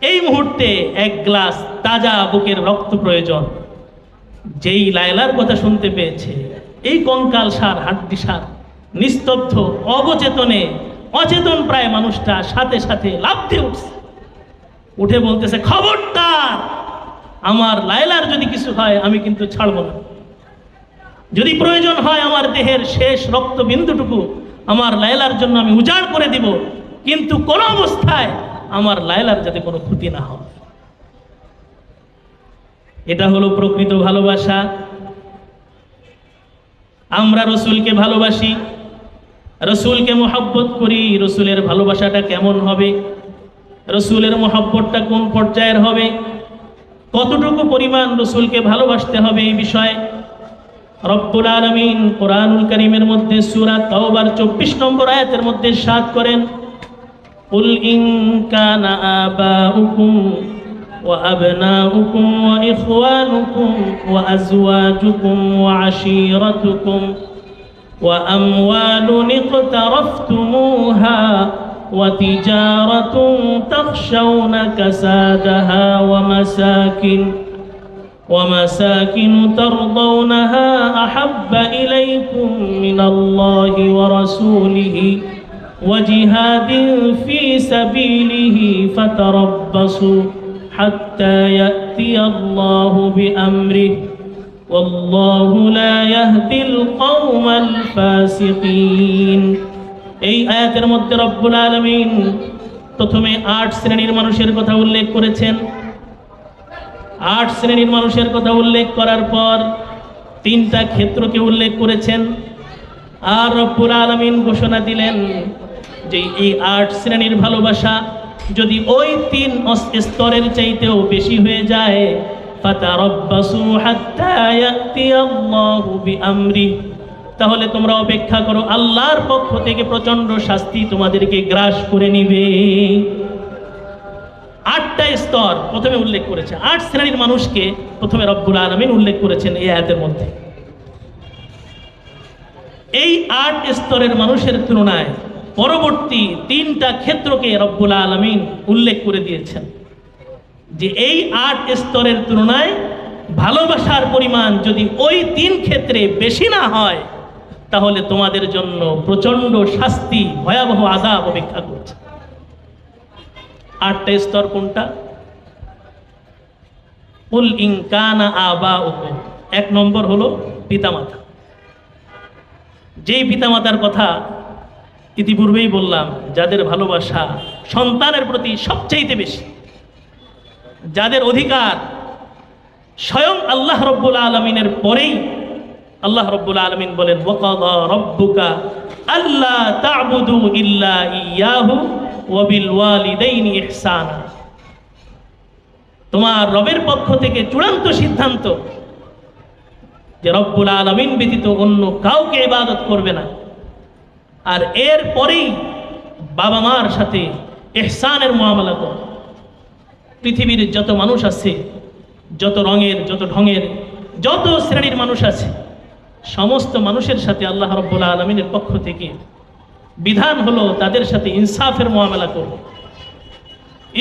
এই মুহূর্তে এক গ্লাস তাজা বুকের রক্ত প্রয়োজন। যেই লায়লার কথা শুনতে পেয়েছে, এই কঙ্কাল সার হাড্ডি সার নিস্তব্ধ অবচেতনে অচেতন প্রায় মানুষটা সাথে সাথে লাফ দিয়ে উঠছে, উঠে বলতেছে, খবরদার, আমার লায়লার যদি কিছু হয় আমি কিন্তু ছাড়ব না। যদি প্রয়োজন হয় আমার দেহের শেষ রক্তবিন্দুটুকু আমার লায়লার জন্য আমি উজাড় করে দিব, কিন্তু কোন অবস্থায় আমার লায়লার যাতে কোনো ক্ষতি না হয়। এটা হলো প্রকৃত ভালোবাসা। আমরা রসুলকে ভালোবাসি, রসুলকে মহব্বত করি। রসুলের ভালোবাসাটা কেমন হবে, রসুলের মহব্বতটা কোন পর্যায়ের হবে, কতটুকু পরিমাণ রসুলকে ভালোবাসতে হবে, এই বিষয়ে রব্বুল আলামিন কোরআনুল কারীমের মধ্যে সূরা তাওবার 24 নম্বর আয়াতের মধ্যে ইরশাদ করেন, কুল ইন কানা আবাউকুম ওয়া আবনাউকুম ওয়া ইখওয়ানুকুম ওয়া আজওয়াজুকুম ওয়া আশীরাতুকুম ওয়া আমওয়ালুন ইকতারাফতুমুহা ওয়া তিজারাতুন তাখশাউনা কাসাদাহা ومساكن ترضونها أحب إليكم من الله ورسوله وجهاد في سبيله فتربصوا حتى يأتي الله بأمره والله لا يهدي القوم الفاسقين। এই আয়াতের মধ্যে রব্বুল আলামিন প্রথমে 8 শ্রেণীর মানুষের কথা উল্লেখ করেছেন। 8 শ্রেণীর মানুষের কথা উল্লেখ করার পর 3টা ক্ষেত্রকে উল্লেখ করেছেন। আর রব্বুল আলামিন ঘোষণা দিলেন যে এই 8 শ্রেণীর ভালোবাসা যদি ওই 3 স্তরের চাইতেও বেশি হয়ে যায়, ফাতারাব্বাসু হাত্তা ইয়াতিয়াল্লাহু বিআমরি, তাহলে তোমরা অপেক্ষা করো, আল্লাহর পক্ষ থেকে প্রচন্ড শাস্তি তোমাদেরকে গ্রাস করে নিবে। 8টা স্তর প্রথমে উল্লেখ করেছে, 8 শ্রেণীর মানুষকে প্রথমে রব্বুল আলামিন উল্লেখ করেছেন এই আয়াতের মধ্যে। এই 8 স্তরের মানুষের তুলনায় পরবর্তী 3টা ক্ষেত্রকে রব্বুল আলামিন উল্লেখ করে দিয়েছেন যে এই 8 স্তরের তুলনায় ভালোবাসার পরিমাণ যদি ওই 3 ক্ষেত্রে বেশি না হয়, তাহলে তোমাদের জন্য প্রচন্ড শাস্তি, ভয়াবহ আযাব অপেক্ষা করছে। 8টা স্তর কোনটা? কুল ইন কানা আবাউকুম, 1 নম্বর হলো পিতামাতা। যেই পিতামাতার কথা ইতিপূর্বেই বললাম, যাদের ভালোবাসা সন্তানের প্রতি সবচেয়ে বেশি, যাদের অধিকার স্বয়ং আল্লাহ রব্বুল আলামিনের পরেই আল্লাহ রব্বুল আলামিন বলেন, ওয়াকাযা রাব্বুকা আল্লা তা'বুদু ইল্লা ইয়াহু ওয়া বিল ওয়ালিদাইনি ইহসানা। তোমার রবের পক্ষ থেকে চূড়ান্ত সিদ্ধান্ত যে রব্বুল আলামিন ব্যতীত অন্য কাউকে ইবাদত করবে না, আর এর পরেই বাবা মার সাথে ইহসানের মুআমালা করো। পৃথিবীর যত মানুষ আছে, যত রঙের, যত ঢঙের, যত শ্রেণীর মানুষ আছে, সমস্ত মানুষের সাথে আল্লাহ রব্বুল আলামিনের পক্ষ থেকে বিধান হলো তাদের সাথে ইনসাফের মুআমালা করবে,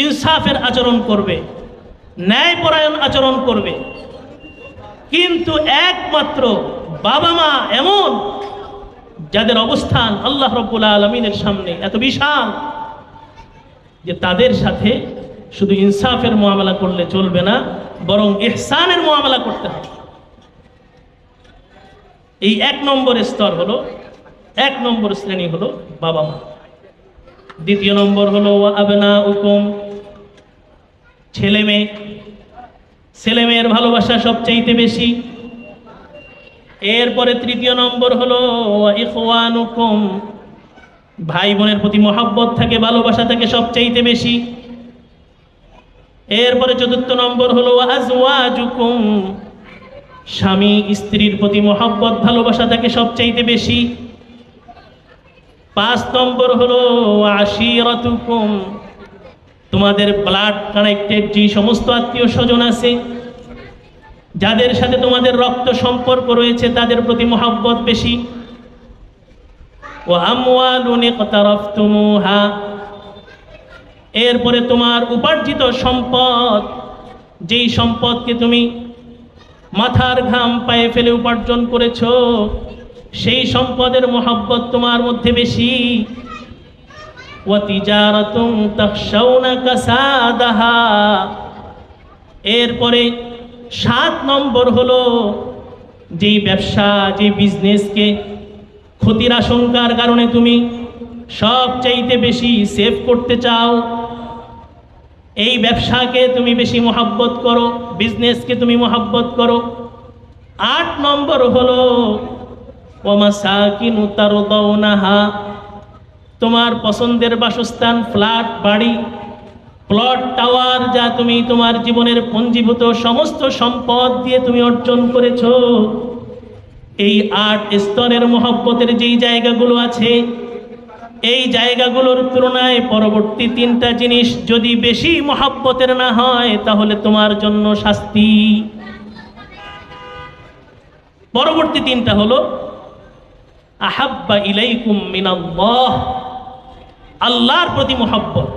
ইনসাফের আচরণ করবে, ন্যায়পরায়ণ আচরণ করবে। কিন্তু একমাত্র বাবা মা এমন যাদের অবস্থান আল্লাহ রব্বুল আলামিনের সামনে এত বিশাল যে তাদের সাথে শুধু ইনসাফের মুআমালা করলে চলবে না, বরং ইহসানের মুআমালা করতে হবে। এই 1 নম্বর স্তর হলো, 1 নম্বর শ্রেণী হলো বাবা মা। 2য় নম্বর হলো ওয়া আবনাউকুম, ছেলে মেয়ে। ছেলে মেয়ের ভালোবাসা সবচাইতে বেশি। এরপরে 3য় নম্বর হলো ওয়া ইখওয়ানুকুম, ভাই বোনের প্রতি মহব্বত থাকে, ভালোবাসা থাকে সবচাইতে বেশি। এরপরে 4র্থ নম্বর হলো ওয়া আজওয়াজুকুম, স্বামী স্ত্রীর প্রতি মহব্বত ভালোবাসা থাকে সবচাইতে বেশি। 5 নম্বর হলো ওয়া আশীরাতুকুম, তোমাদের ব্লাড কানেক্টেড যে সমস্ত আত্মীয় স্বজন আছে, যাদের সাথে তোমাদের রক্ত সম্পর্ক রয়েছে, তাদের প্রতি মহব্বত বেশি। ওয়া আমওয়ালুন ইকতারাফতুমুহা, এরপরে তোমার উপার্জিত সম্পদ, যেই সম্পদকে তুমি মাথার ঘাম পায়ে ফেলে উপার্জন করেছো, সেই সম্পদের মহব্বত তোমার মধ্যে বেশি। ওয়া তিজারাতুন তাখশাউনা কাসাদাহা, এরপরে 7 নম্বর হলো যেই ব্যবসা, যে বিজনেসকে ক্ষতির আশঙ্কার কারণে তুমি সবচাইতে বেশি সেভ করতে চাও, এই ব্যবসাকে তুমি বেশি মহব্বত করো, বিজনেসকে তুমি মহব্বত করো। 8 নম্বর হলো ওয়া মাসাকিনু তারদাউনাহা, তোমার পছন্দের বাসস্থান, ফ্ল্যাট, বাড়ি, প্লট, টাওয়ার, যা তুমি তোমার জীবনের পঞ্জীভূত সমস্ত সম্পদ দিয়ে তুমি অর্জন করেছো, এই 8 স্তরের মহব্বতের যেই জায়গাগুলো আছে, এই জায়গাগুলোর তুলনায় পরবর্তী 3টা জিনিস যদি বেশি মহব্বতের না হয়, তাহলে তোমার জন্য শাস্তি। পরবর্তী 3টা হলো আহাব্বা ইলাইকুম মিনাল্লাহ, আল্লাহর প্রতি মহব্বত।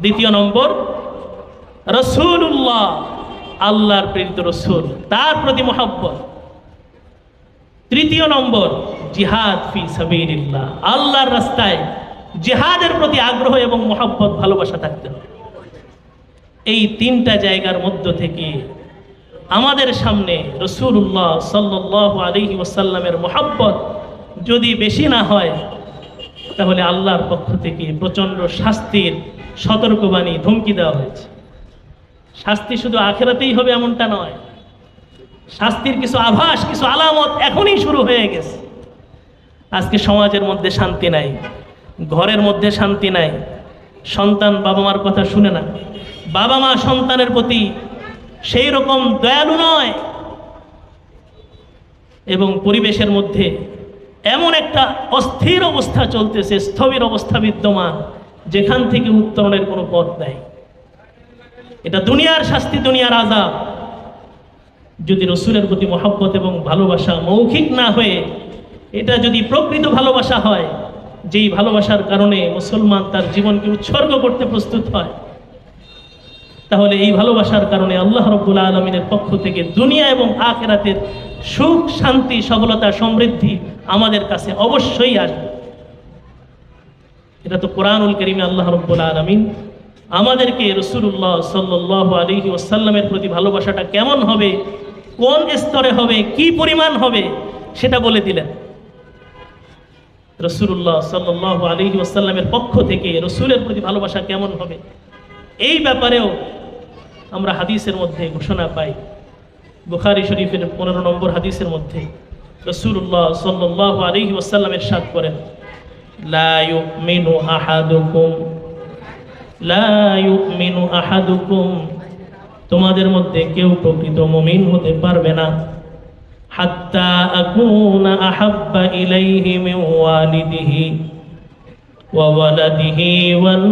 2 নম্বর রাসূলুল্লাহ, আল্লাহর প্রেরিত রাসূল, তার প্রতি মহব্বত। 3 নম্বর জিহাদ ফি সাবিলিল্লাহ, আল্লাহর রাস্তায় জিহাদের প্রতি আগ্রহ এবং মহব্বত, ভালোবাসা থাকতে হবে। এই 3টা জায়গার মধ্য থেকে আমাদের সামনে রাসূলুল্লাহ সাল্লাল্লাহু আলাইহি ওয়াসাল্লামের মহব্বত যদি বেশি না হয়, তাহলে আল্লাহর পক্ষ থেকে প্রচণ্ড শাস্তির সতর্কবাণী, ধমকি দেওয়া হয়েছে। শাস্তি শুধু আখিরাতেই হবে এমনটা নয়, শাস্তির কিছু আভাস, কিছু আলামত এখনই শুরু হয়ে গেছে। আজকে সমাজের মধ্যে শান্তি নাই, ঘরের মধ্যে শান্তি নাই, সন্তান বাবা মার কথা শুনে না, বাবা মা সন্তানের প্রতি সেই রকম দয়ালু নয়, এবং পরিবেশের মধ্যে এমন একটা অস্থির অবস্থা চলতেছে, স্থবির অবস্থা বিদ্যমান, যেখান থেকে উত্তরণের কোনো পথ নাই। এটা দুনিয়ার শাস্তি, দুনিয়ার আযাব। যদি রাসূলের প্রতি মহব্বত এবং ভালোবাসা মৌখিক না হয়ে এটা যদি প্রকৃত ভালোবাসা হয়, যেই ভালোবাসার কারণে মুসলমান তার জীবনকে উৎসর্গ করতে প্রস্তুত হয়, তাহলে এই ভালোবাসার কারণে আল্লাহ রাব্বুল আলামিনের পক্ষ থেকে দুনিয়া এবং আখিরাতের সুখ, শান্তি, সফলতা, সমৃদ্ধি আমাদের কাছে অবশ্যই আসবে। এটা তো কোরআনুল কারীমে আল্লাহ রাব্বুল আলামিন আমাদেরকে রাসূলুল্লাহ সাল্লাল্লাহু আলাইহি ওয়াসাল্লামের প্রতি ভালোবাসাটা কেমন হবে, কোন স্তরে হবে, কি পরিমাণ হবে, সেটা বলে দিলেন। রাসূলুল্লাহ সাল্লাল্লাহু আলাইহি ওয়াসাল্লামের পক্ষ থেকে রাসূলের প্রতি ভালোবাসা কেমন হবে, এই ব্যাপারেও আমরা হাদিসের মধ্যে ঘোষণা পাই। বুখারী শরীফের 15 নম্বর হাদিসের মধ্যে রাসূলুল্লাহ সাল্লাল্লাহু আলাইহি ওয়াসাল্লাম ইরশাদ করেন, লা ইউমিনু আহাদুকুম, তোমাদের মধ্যে কেউ প্রকৃত মুমিন হতে পারবে না, হাত্তা আকুনা আহাব্বা ইলাইহি মিন ওয়ালিদিহি ওয়া ওয়ালাদিহি ওয়ান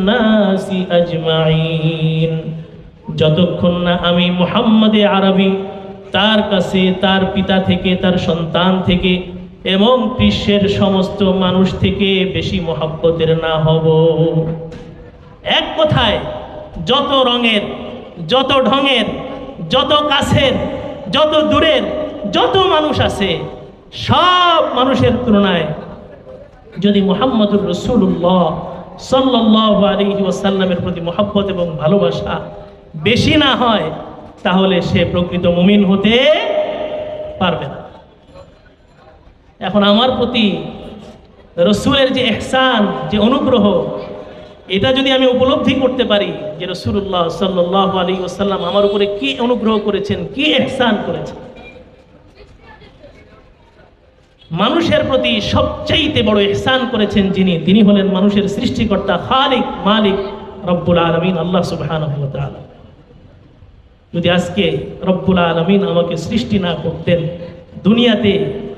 নাসি আজমাইন, যতক্ষণ না আমি মুহাম্মদে আরবি তার কাছে, তার পিতা থেকে, তার সন্তান থেকে এবং বিশ্বের সমস্ত মানুষ থেকে বেশি মহব্বতের না হব। এক কথায় যত রঙের, যত ঢঙের, যত কাছের, যত দূরের যত মানুষ আছে, সব মানুষের তুলনায় যদি মুহাম্মদুর রাসূলুল্লাহ সাল্লাল্লাহু আলাইহি ওয়াসাল্লামের প্রতি মহব্বত এবং ভালোবাসা বেশি না হয়, তাহলে সে প্রকৃত মুমিন হতে পারবে না। এখন আমার প্রতি রাসূলের যে ইহসান, যে অনুগ্রহ, এটা যদি আমি উপলব্ধি করতে পারি যে রাসূলুল্লাহ সাল্লাল্লাহু আলাইহি ওয়াসাল্লাম আমার উপরে কি অনুগ্রহ করেছেন, কি ইহসান করেছেন, মানুষের প্রতি সবচাইতে বড় ইহসান করেছেন যিনি, তিনি হলেন মানুষের সৃষ্টিকর্তা, খালিক, মালিক, রব্বুল আলামিন, আল্লাহ সুবহানাহু ওয়া তাআলা। যদি আজকে রব্বুল আলামিন আমাকে সৃষ্টি না করতেন, দুনিয়াতে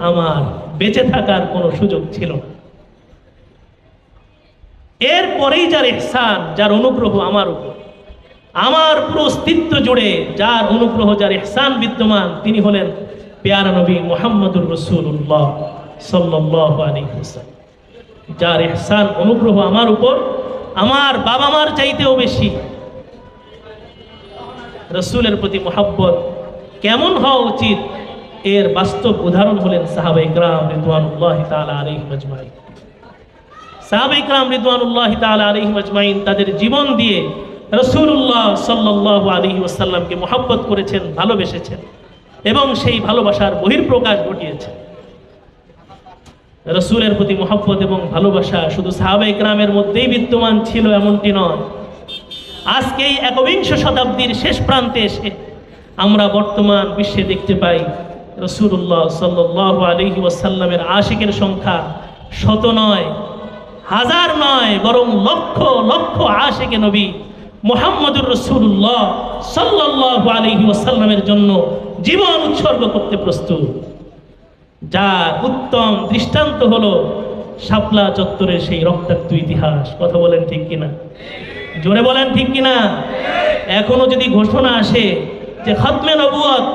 আমার বেঁচে থাকার কোনো সুযোগ ছিল না। এরপরেই যার ইহসান, যার অনুগ্রহ আমার উপর, আমার পুরো অস্তিত্ব জুড়ে যার অনুগ্রহ, যার ইহসান বিদ্যমান, তিনি হলেন প্যারা নবী মুহাম্মদুর রাসূলুল্লাহ সাল্লাল্লাহু আলাইহি ওয়াসাল্লাম। যার ইহসান, অনুগ্রহ আমার উপর, আমার বাবা মার চাইতেও বেশি। রসুলের প্রতি মোহাব্বত কেমন হওয়া উচিত এর বাস্তব উদাহরণ হলেন সাহাবায়ে কেরাম রিদওয়ানুল্লাহি তাআলা আলাইহিম আজমাইন। সাহাবায়ে কেরাম রিদওয়ানুল্লাহি তাআলা আলাইহিম আজমাইন তাদের জীবন দিয়ে রাসূলুল্লাহ সাল্লাল্লাহু আলাইহি ওয়াসাল্লামকে মোহাব্বত করেছেন, ভালোবেসেছেন এবং সেই ভালোবাসার বহিঃপ্রকাশ ঘটিয়েছেন। রাসূলের প্রতি মোহাব্বত এবং ভালোবাসা শুধু সাহাবায়ে কেরামের মধ্যেই বিদ্যমান ছিল এমনটি নয়। আজকে এই একবিংশ শতাব্দীর শেষ প্রান্তে এসে আমরা বর্তমান বিশ্বে দেখতে পাই রাসূলুল্লাহ সাল্লাল্লাহু আলাইহি ওয়াসাল্লামের আশিকের সংখ্যা শত নয়, হাজার নয়, বরং লক্ষ লক্ষ আশিকে নবী মুহাম্মদুর রাসূলুল্লাহ সাল্লাল্লাহু আলাইহি ওয়াসাল্লামের জন্য জীবন উৎসর্গ করতে প্রস্তুত। যার উত্তম দৃষ্টান্ত হলো শাপলা চত্বরের সেই রক্তাক্ত ইতিহাস। কথা বলেন ঠিক কিনা? জোরে বলেন ঠিক কিনা? এখনো যদি ঘোষণা আসে যে খতমে নবুয়ত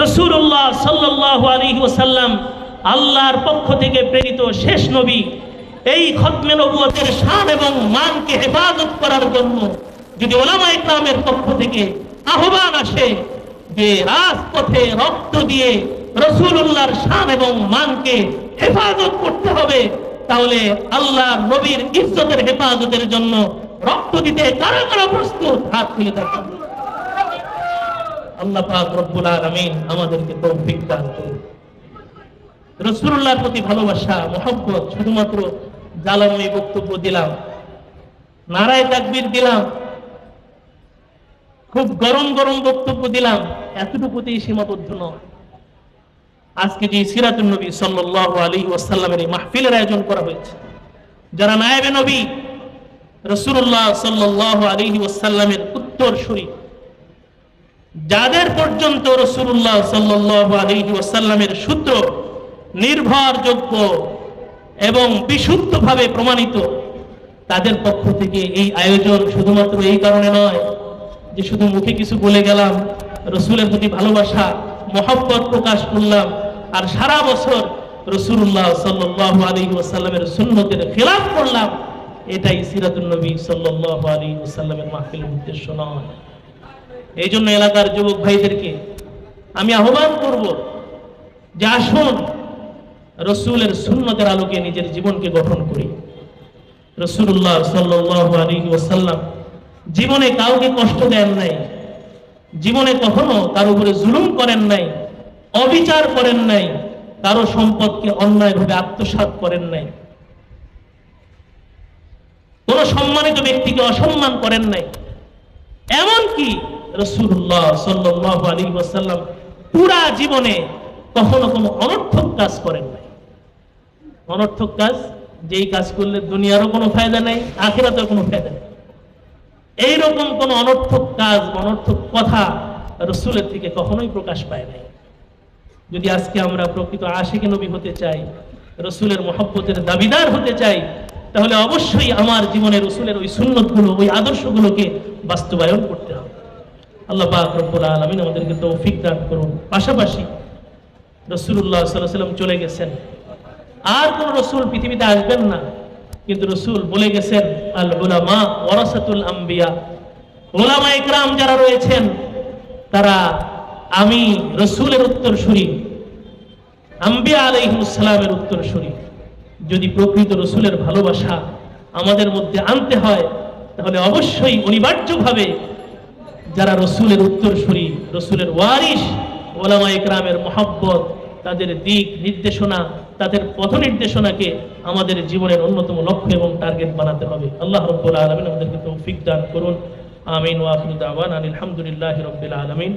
রাসূলুল্লাহ সাল্লাল্লাহু আলাইহি ওয়াসাল্লাম আল্লাহর পক্ষ থেকে প্রেরিত শেষ নবী, এই খতমে নবুয়তের শান এবং মানকে হেফাজত করার জন্য যদি উলামায়ে কেরামের পক্ষ থেকে আহ্বান আসে যে রাজপথে রক্ত দিয়ে রাসূলুল্লাহর শান এবং মানকে হেফাজত করতে হবে, তাহলে আল্লাহর নবীর ইজ্জতের হেফাজতের জন্য রক্ত দিতে কারা কারা প্রস্তুত? হাত তুলে দেখান। আল্লাহ পাক রব্বুল আলামিন আমাদেরকে তৌফিক দান করুন। রাসূলুল্লাহর প্রতি ভালোবাসা, মহব্বত শুধুমাত্র জ্বালাময়ী বক্তব্য দিলাম, নারায়ে তাকবীর দিলাম, খুব গরম গরম বক্তব্য দিলাম, এতটুকুতেই সীমাবদ্ধ নয়। আজকে যে সিরাতুন নবী সাল্লাল্লাহু আলাইহি ওয়াসাল্লামের এই মাহফিলের আয়োজন করা হয়েছে, যারা নায়েবে নবী রাসূলুল্লাহ সাল্লাল্লাহু আলাইহি ওয়াসাল্লামের উত্তরসূরি, যাদের পর্যন্ত রাসূলুল্লাহ সাল্লাল্লাহু আলাইহি ওয়াসাল্লামের সূত্র নির্ভরযোগ্য এবং বিশুদ্ধভাবে প্রমাণিত, তাদের পক্ষ থেকে এই আয়োজন শুধুমাত্র এই কারণে নয় যে শুধু মুখে কিছু বলে গেলাম, রাসূলের প্রতি ভালোবাসা মহব্বত প্রকাশ করলাম আর সারা বছর রাসূলুল্লাহ সাল্লাল্লাহু আলাইহি ওয়াসাল্লামের সুন্নতের খিলাফ করলাম, এটাই সিরাতুন নবী সাল্লাল্লাহু আলাইহি ওয়াসাল্লামের মাহফিলের উদ্দেশ্য নয়। এই জন্য এলাকার যুবক ভাইদেরকে আমি আহ্বান করব যে আসুন রাসূলের সুন্নতের আলোকে নিজের জীবনকে গঠন করি। রাসূলুল্লাহ সাল্লাল্লাহু আলাইহি ওয়াসাল্লাম জীবনে কাউকে কষ্ট দেন নাই, জীবনে কখনো কারো উপরে জুলুম করেন নাই, অবিচার করেন নাই, কারো সম্পদকে অন্যায়ভাবে আত্মসাৎ করেন নাই, কোন সম্মানিত ব্যক্তিকে অসম্মান করেন নাই। এমনকি রাসূলুল্লাহ সাল্লাল্লাহু আলাইহি ওয়াসাল্লাম পুরা জীবনে কখনো কোনো অনর্থক কাজ করেন নাই। অনর্থক কাজ, যেই কাজ করলে দুনিয়ারও কোনো ফায়দা নেই, আখিরাতেও কোনো ফায়দা নেই, এইরকম কোন অনর্থক কাজ, অনর্থক কথা রাসূলের থেকে কখনোই প্রকাশ পায় নাই। যদি আজকে আমরা প্রকৃত আশিকে নবী হতে চাই, রাসূলের মহব্বতের দাবিদার হতে চাই, তাহলে অবশ্যই আমার জীবনে রাসূলের ওই সুন্নতগুলো, ওই আদর্শগুলোকে বাস্তবায়ন করতে হবে। আল্লাহ পাক রব্বুল আলামিন আমাদেরকে তৌফিক দান করুন। পাশাপাশি রাসূলুল্লাহ সাল্লাল্লাহু আলাইহি ওয়াসাল্লাম চলে গেছেন, আর কোন রাসূল পৃথিবীতে আসবেন না, কিন্তু রাসূল বলে গেছেন আল উলামা ওয়ারাসাতুল আম্বিয়া, উলামায়ে কেরাম যারা রয়েছেন তারা আমি রাসূলের উত্তরসূরি, আম্বিয়া আলাইহিস সালামের উত্তরসূরি। যদি প্রকৃত রাসূলের ভালোবাসা আমাদের মধ্যে আনতে হয়, তাহলে অবশ্যই অনিবার্যভাবে যারা রাসূলের উত্তরসূরি, রাসূলের ওয়ারিস, উলামায়ে কেরামের মহব্বত, তাদের দিক নির্দেশনা, তাদের পথ নির্দেশনাকে আমাদের জীবনের অন্যতম লক্ষ্য এবং টার্গেট বানাতে হবে। আল্লাহ রাব্বুল আলামিন আমাদেরকে তৌফিক দান করুন। আমিন ওয়া আখিরু দাওয়ানা আলহামদুলিল্লাহি রাব্বিল আলামিন।